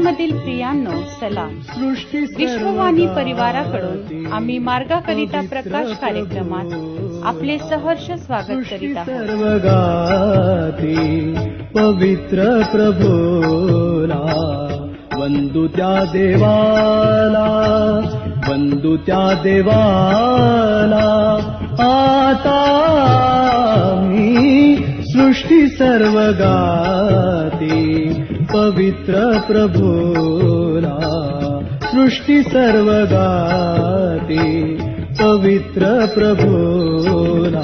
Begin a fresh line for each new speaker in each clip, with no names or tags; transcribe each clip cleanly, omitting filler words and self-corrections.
ख्रिस्तामधील प्रियांनो सलाम. विश्ववाणी परिवाराकडून आम्ही मार्गाकरिता प्रकाश कार्यक्रमात आपले सहर्ष स्वागत करीत आहोत.
पवित्र प्रभूला वंदू त्या देवाला, वंदू त्या देवाला. आता मी सृष्टी सर्व गाती पवित्र प्रभूला, सृष्टी सर्व गाती पवित्र प्रभूला.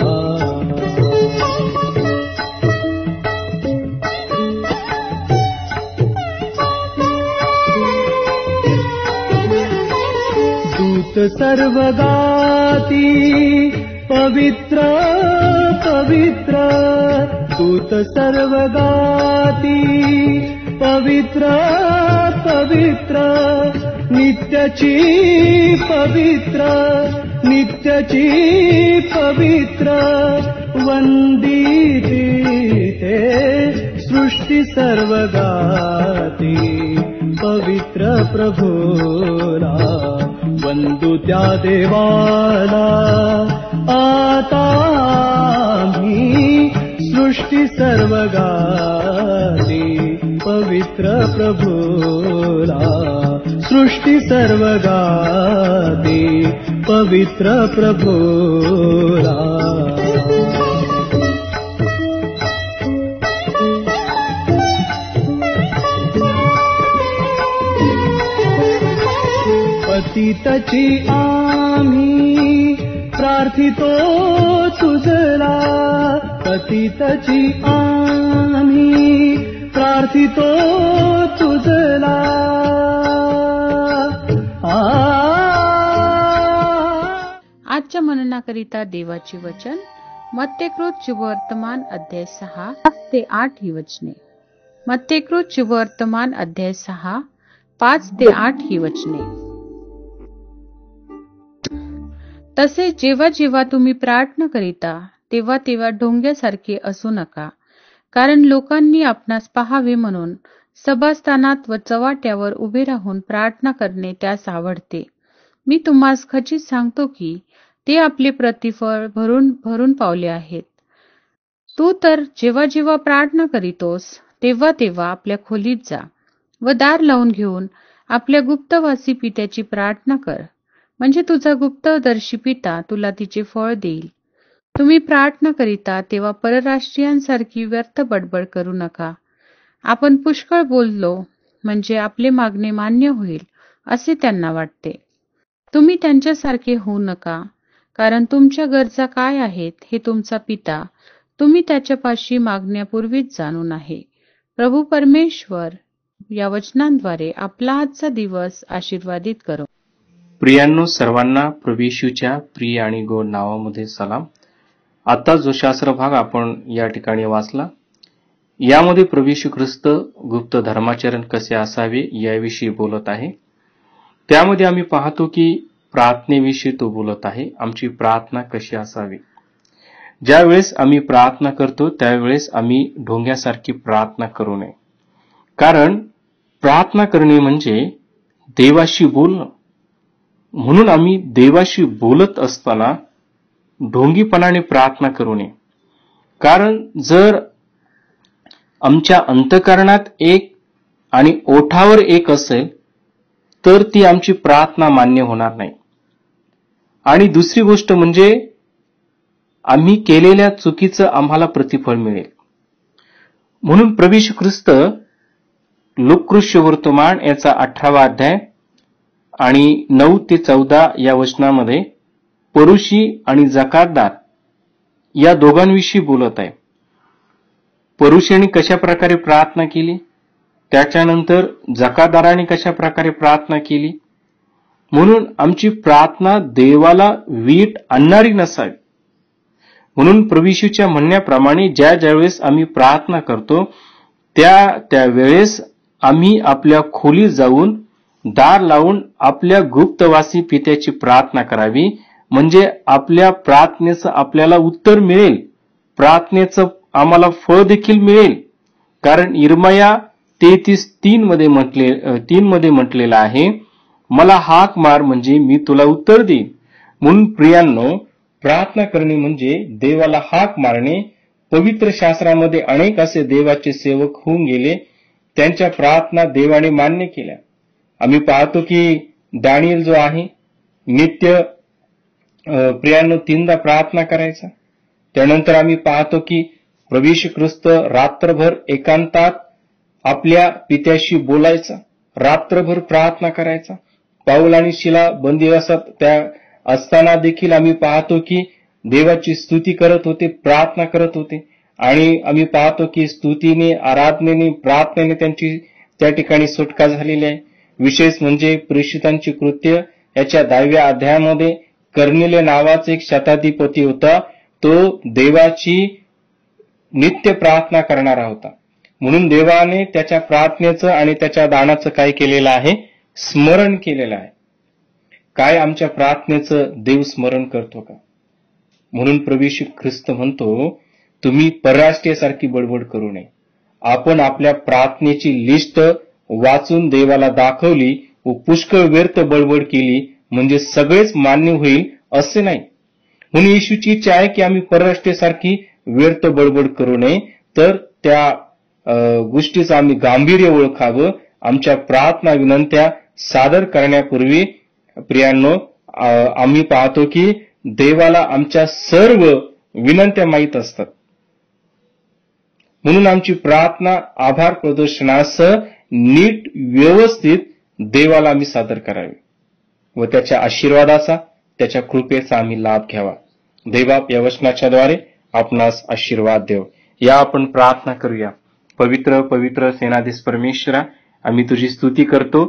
दूत सर्व गाती पवित्र पवित्र, दूत सर्व गाती पवित्र पवित्र. नित्याची पवित्र, नित्याची पवित्र. वंदिती ते सृष्टी सर्व गाती पवित्र प्रभूला, वंदू त्या देवाला. आता मी सृष्टी सर्व गाती पवित्र प्रभूला, सृष्टी सर्व गाती पवित्र प्रभूला. पतितची आम्ही प्रार्थितो तुझला, पतितची आम्ही प्रार्थितो तुझला.
आजच्या मननाकरिता देवाचे वचन मत्तेकृत शुभवर्तमान अध्याय 6 ते 8 ही वचने. मत्तेकृत शुभवर्तमान अध्याय 6 5 ते 8 ही वचने. तसे जेव्हा जेव्हा तुम्ही प्रार्थना करिता तेव्हा तेव्हा ढोंग्यासारखे असू नका, कारण लोकांनी आपणास पाहावे म्हणून सभास्थानात व चव्हाट्यावर उभे राहून प्रार्थना करणे त्यास आवडते. मी तुम्हास खचित सांगतो की ते आपले प्रतिफळ भरून भरून पावले आहेत. तू तर जेव्हा जेव्हा प्रार्थना करीतोस तेव्हा तेव्हा आपल्या खोलीत जा व दार लावून घेऊन आपल्या गुप्तवासी पित्याची प्रार्थना कर, म्हणजे तुझा गुप्तदर्शी पिता तुला तिचे फळ देईल. तुम्ही प्रार्थना करिता तेव्हा परराष्ट्रीयांसारखी व्यर्थ बडबड करू नका. आपण पुष्कळ बोललो म्हणजे आपले मागणे मान्य होईल असे त्यांना वाटते. तुम्ही त्यांच्यासारखे होऊ नका, कारण तुमच्या गरजा काय आहेत हे तुमचा पिता तुम्ही त्याच्यापाशी मागण्यापूर्वीच जाणून आहे. प्रभू परमेश्वर या वचनांद्वारे आपला आजचा दिवस आशीर्वादित करो.
प्रियांनो, सर्वांना प्रभू येशूच्या प्रिय आणि गोड नावामध्ये सलाम. आता जो शास्त्र भाग आपण या ठिकाणी वाचला, यामध्ये प्रभू येशू ख्रिस्त गुप्त धर्माचरण कसे असावे याविषयी बोलत आहे. त्यामध्ये आम्ही पाहतो की प्रार्थनेविषयी तो बोलत आहे. आमची प्रार्थना कशी असावी. ज्यावेळेस आम्ही प्रार्थना करतो त्यावेळेस आम्ही ढोंग्यासारखी प्रार्थना करू नये, कारण प्रार्थना करणे म्हणजे देवाशी बोलणं. म्हणून आम्ही देवाशी बोलत असताना ढोंगीपणाने प्रार्थना करू नये, कारण जर आमच्या अंतःकरणात एक आणि ओठावर एक असेल तर ती आमची प्रार्थना मान्य होणार नाही. आणि दुसरी गोष्ट म्हणजे आम्ही केलेल्या चुकीचं आम्हाला प्रतिफळ मिळेल. म्हणून प्रभू येशू ख्रिस्त लूकास शुभवर्तमान याचा 18वा अध्याय आणि 9 ते 14 या वचनामध्ये परुषी आणि जकातदार या दोघांविषयी बोलत आहे. परुषीने कशा प्रकारे प्रार्थना केली, त्याच्यानंतर जकातदाराने कशा प्रकारे प्रार्थना केली. म्हणून आमची प्रार्थना देवाला वीट आणणारी नसावी. म्हणून प्रभू येशूच्या म्हणण्याप्रमाणे ज्यावेळेस आम्ही प्रार्थना करतो त्यावेळेस आम्ही आपल्या खोलीत जाऊन दार लावून आपल्या गुप्तवासी पित्याची प्रार्थना करावी, म्हणजे आपल्या प्रार्थनेचं आपल्याला उत्तर मिळेल, प्रार्थनेचं आम्हाला फळ देखील मिळेल. कारण इर्मया 33:3 मध्ये म्हटलेलं आहे, मला हाक मार म्हणजे मी तुला उत्तर देईन. म्हणून प्रियांनो, प्रार्थना करणे म्हणजे देवाला हाक मारणे. पवित्र शास्त्रामध्ये अनेक असे देवाचे सेवक होऊन गेले, त्यांच्या प्रार्थना देवाने मान्य केल्या. आम्ही पाहतो की दानिएल जो आहे नित्य प्रियांनो 3दा प्रार्थना करायचा. त्यानंतर आम्ही पाहतो की प्रभू येशू ख्रिस्त रात्रभर एकांतात आपल्या पित्याशी बोलायचा, रात्रभर प्रार्थना करायचा. पाऊल आणि शिला बंदिवासात त्या असताना देखील आम्ही पाहतो की देवाची स्तुती करत होते, प्रार्थना करत होते. आणि आम्ही पाहतो की स्तुतीने, आराधनेने, प्रार्थनेने त्यांची त्या ठिकाणी सुटका झालेली आहे. विशेष म्हणजे प्रेषितांची कृत्य याच्या 10व्या अध्यायामध्ये कर्नेलिय नावाचा एक शताधिपती होता. तो देवाची नित्य प्रार्थना करणारा होता. म्हणून देवाने त्याच्या प्रार्थनेचं आणि त्याच्या दानाचं काय केलेलं आहे? स्मरण केलेलं आहे. काय आमच्या प्रार्थनेचं देव स्मरण करतो का? म्हणून प्रभू येशू ख्रिस्त म्हणतो, तुम्ही परराष्ट्रीयसारखी बडबड करू नये. आपण आपल्या प्रार्थनेची लिस्ट वाचून देवाला दाखवली व पुष्कळ व्यर्थ बडबड केली म्हणजे सगळेच मान्य होईल असे नाही. म्हणून येशूची इच्छा आहे की आम्ही परराष्ट्रीयसारखी व्यर्थ बडबड करू नये, तर त्या गोष्टीचं आम्ही गांभीर्य ओळखावं. आमच्या प्रार्थना विनंत्या सादर करण्यापूर्वी प्रियांनो, आम्ही पाहतो की देवाला आमच्या सर्व विनंत्या माहीत असतात. म्हणून आमची प्रार्थना आभार प्रदर्शनासह नीट व्यवस्थित देवाला आम्ही सादर करावी व त्याच्या आशीर्वादाचा, त्याच्या कृपेचा आम्ही लाभ घ्यावा. देवाप या वचनाच्याद्वारे आपणास आशीर्वाद देव. या आपण प्रार्थना करूया. पवित्र पवित्र सेनाधीश परमेश्वरा, आम्ही तुझी स्तुती करतो,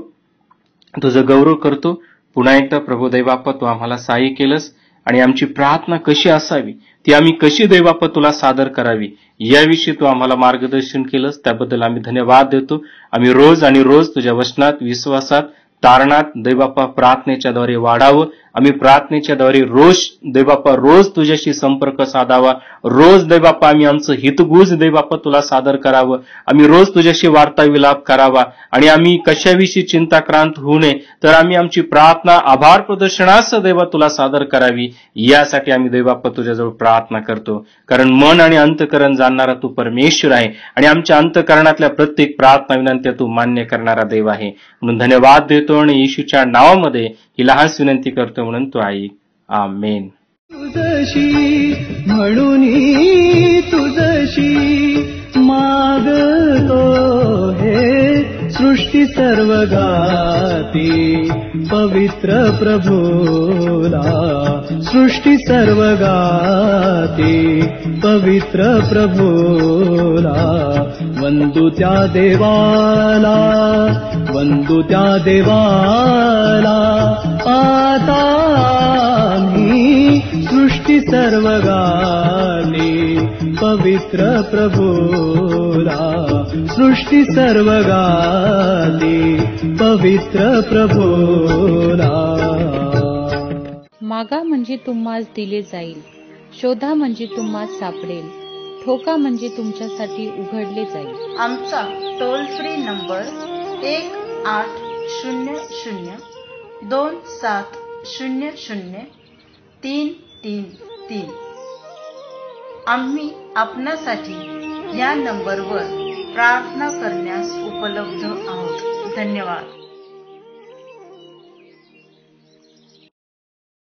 तुझं गौरव करतो. पुन्हा एकदा प्रभू दैवाप्पा, तू आम्हाला सहाय्य केलंस आणि आमची प्रार्थना कशी असावी, ती आम्ही कशी दैवाप्पा तुला सादर करावी, याविषयी तू आम्हाला मार्गदर्शन केलंस. त्याबद्दल आम्ही धन्यवाद देतो. आम्ही रोज आणि रोज तुझ्या वचनात, विश्वासात, तारणात दैवाप्पा प्रार्थनेच्याद्वारे वाढावं. आम्ही प्रार्थनेच्याद्वारे रोज दैवाप्पा रोज तुझ्याशी संपर्क साधावा. रोज दैवाप्पा आम्ही आमचं हितगुज दैवाप्पा तुला सादर करावं. आम्ही रोज तुझ्याशी वार्ताविलाप करावा आणि आम्ही कशाविषयी चिंताक्रांत होऊ नये, तर आम्ही आमची प्रार्थना आभार प्रदर्शनास दैवा तुला सादर करावी. यासाठी आम्ही दैवाप्पा तुझ्याजवळ प्रार्थना करतो. कारण मन आणि अंतःकरण जाणणारा तू परमेश्वर आहे आणि आमच्या अंतःकरणातल्या प्रत्येक प्रार्थना विनंत्या तू मान्य करणारा देव आहे. म्हणून धन्यवाद देतो आणि येशूच्या नावामध्ये ही लहान विनंती करतो म्हणून तू ऐक. आमेन.
तुझशी म्हणून तुझशी मागतो हे सृष्टी सर्व गाती पवित्र प्रभूला. सृष्टी सर्व गाती पवित्र प्रभूला. वंदू त्या देवाला, वंदू त्या देवाला. आता आम्ही सृष्टी सर्व गाली पवित्र प्रभूला. सृष्टी सर्व गाली पवित्र प्रभूला.
मागा म्हणजे तुम्हास दिले जाईल, शोधा म्हणजे तुम्हास सापडेल, ठोका म्हणजे तुमच्यासाठी उघडले जाईल.
आमचा टोल फ्री नंबर 1-800-2700-333. आम्ही आपणासाठी या नंबरवर प्रार्थना करण्यास उपलब्ध आहोत. धन्यवाद.